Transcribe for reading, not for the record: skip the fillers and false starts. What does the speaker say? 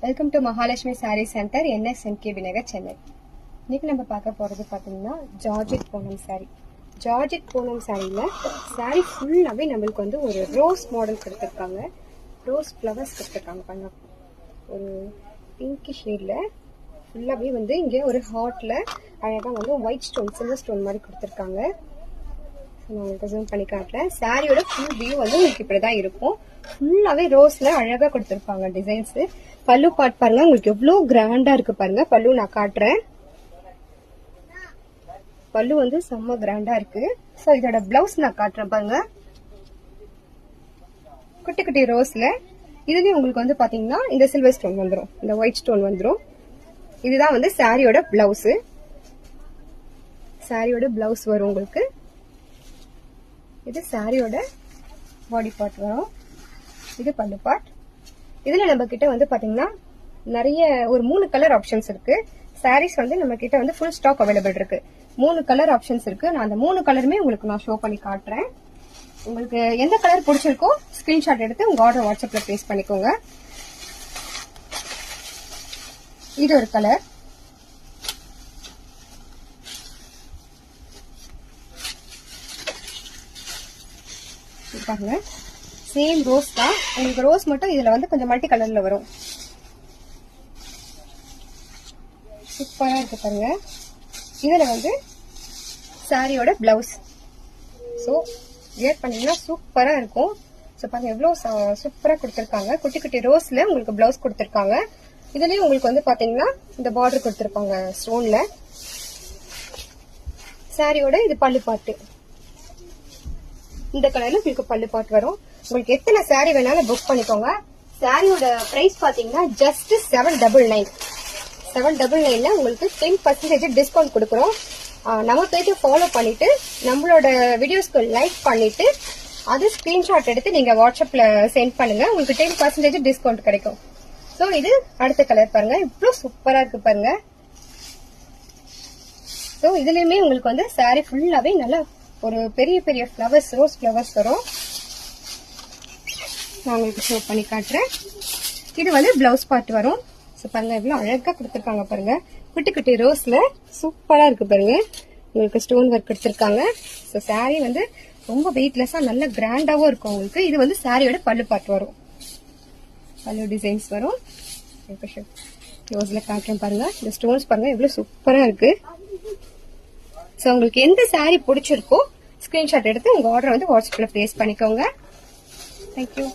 Welcome to Mahalakshmi sari centre NSMKB Nagar Chennai. இன்னைக்கு நம்ம பார்க்க போறது பாத்தீங்கன்னா ஜார்ஜெட் பூனம் சாரீ. ஜார்ஜெட் பூனம் சாரியில சாரீ ஃபுல்லாவே நம்மளுக்கு வந்து ஒரு ரோஸ் மாடல் கொடுத்துருக்காங்க. ரோஸ் ஃப்ளவர்ஸ் கொடுத்துருக்காங்க. பாருங்க, ஒரு பிங்கி ஷேட்ல ஃபுல்லாவே வந்து இங்க ஒரு ஹார்ட்ல அழகா வந்து ஒயிட் ஸ்டோன், சில்வர் ஸ்டோன் மாதிரி கொடுத்துருக்காங்க. நான் உங்களுக்கு ஜூம் பண்ணி காட்டுறேன். சாரியோட ஃபுல் வியூ வந்து உங்களுக்கு இப்படிதான் இருக்கும். ஃபுல்லாவே ரோஸ்ல அழகா கொடுத்துருப்பாங்க டிசைன்ஸ். பல்லு பார்ட் பாருங்க, உங்களுக்கு எவ்வளவு கிராண்டா இருக்கு பாருங்க. பல்லு நான் காட்டுறேன். பல்லு வந்து செம்ம கிராண்டா இருக்கு. சோ இதோட பிளவுஸ் நான் காட்டுறேன் பாருங்க. குட்டி குட்டி ரோஸ்ல இதுலயும் உங்களுக்கு வந்து பாத்தீங்கன்னா இந்த சில்வர் ஸ்டோன் வந்துடும், இந்த ஒயிட் ஸ்டோன் வந்துடும். இதுதான் வந்து சாரியோட பிளவுஸ். சாரியோட பிளவுஸ் வரும் உங்களுக்கு. இது சாரியோட பாடி பார்ட் வரும். இது பல்லு பார்ட். இதுல நம்ம கிட்ட வந்து பாத்தீங்கன்னா நிறைய ஒரு 3 கலர் ஆப்ஷன்ஸ் இருக்கு. சாரீஸ் வந்து நம்ம கிட்ட வந்து ஃபுல் ஸ்டாக் அவைலபிள் இருக்கு. 3 கலர் ஆப்ஷன்ஸ் இருக்கு. நான் அந்த 3 கலருமே உங்களுக்கு நான் ஷோ பண்ணி காட்டுறேன். உங்களுக்கு எந்த கலர் பிடிச்சிருக்கோ ஸ்கிரீன்ஷாட் எடுத்து உங்க ஆர்டர் வாட்ஸ்அப்ல பிளேஸ் பண்ணிக்கோங்க. இது ஒரு கலர். பாருங்க, சேம் ரோஸ் தான். உங்களுக்கு ரோஸ் மட்டும் இதுல வந்து கொஞ்சம் மல்டி கலர்ல வரும். சூப்பரா இருக்கு பாருங்க. இதுல வந்து சாரியோட பிளவுஸ். சோ வியர் பண்ணீங்கன்னா சூப்பரா இருக்கும். சோ பாருங்க எவ்வளவு சூப்பரா கொடுத்திருக்காங்க. குட்டி குட்டி ரோஸ்ல உங்களுக்கு பிளவுஸ் கொடுத்திருக்காங்க. இதுலயும் உங்களுக்கு வந்து பாத்தீங்கன்னா இந்த பார்டர் கொடுத்திருப்பாங்க ஸ்டோன்ல. சாரியோட இது பல்லு பாட்டு. இந்த கலர்ல உங்களுக்கு பல்லு பாட்டு வரும். உங்களுக்கு எத்தனை சாரி வேணாலும் புக் பண்ணிக்கோங்க. சாரியோட பிரைஸ் பாத்தீங்கன்னா ஜஸ்ட் 799. 799ல உங்களுக்கு 10% டிஸ்கவுண்ட் கொடுக்குறோம். நம்ம பேஜ் ஃபாலோ பண்ணிட்டு நம்மளோட வீடியோஸ்க்கு லைக் பண்ணிட்டு அது ஸ்கிரீன்ஷாட் எடுத்து நீங்க வாட்ஸ்அப்ல சென்ட் பண்ணுங்க. உங்களுக்கு 10% டிஸ்கவுண்ட் கிடைக்கும். சோ இது அடுத்த கலர் பாருங்க, இவ்வளவு சூப்பரா இருக்கு பாருங்க. சோ இதுலயுமே உங்களுக்கு வந்து சாரி ஃபுல்லாவே நல்லா ஒரு பெரிய பெரிய ஃப்ளவர்ஸ், ரோஸ் ஃப்ளவர்ஸ் வரும். நான் உங்களுக்கு ஷோ பண்ணி காட்டுறேன். இது வந்து பிளவுஸ் பார்ட் வரும். ஸோ பாருங்க எவ்வளவு அழகா கொடுத்துருக்காங்க பாருங்க. குட்டி குட்டி ரோஸ்ல சூப்பரா இருக்கு பாருங்க. உங்களுக்கு ஸ்டோன் ஒர்க் கொடுத்துருக்காங்க. ஸோ சாரி வந்து ரொம்ப வெயிட்லெஸ்ஸா நல்ல கிராண்டாவும் இருக்கும் உங்களுக்கு. இது வந்து சாரியோட பல்லு பார்ட் வரும். பல்லு டிசைன்ஸ் வரும். ரோஸ்ல காட்டுறேன் பாருங்க. இந்த ஸ்டோன்ஸ் பாருங்க எவ்வளவு சூப்பரா இருக்கு. சோ உங்களுக்கு எந்த சாரி பிடிச்சிருக்கோ ஸ்கிரீன்ஷாட் எடுத்து உங்க ஆர்டர் வந்து வாட்ஸ்அப்ல பிளேஸ் பண்ணிக்கோங்க. தேங்க்யூ.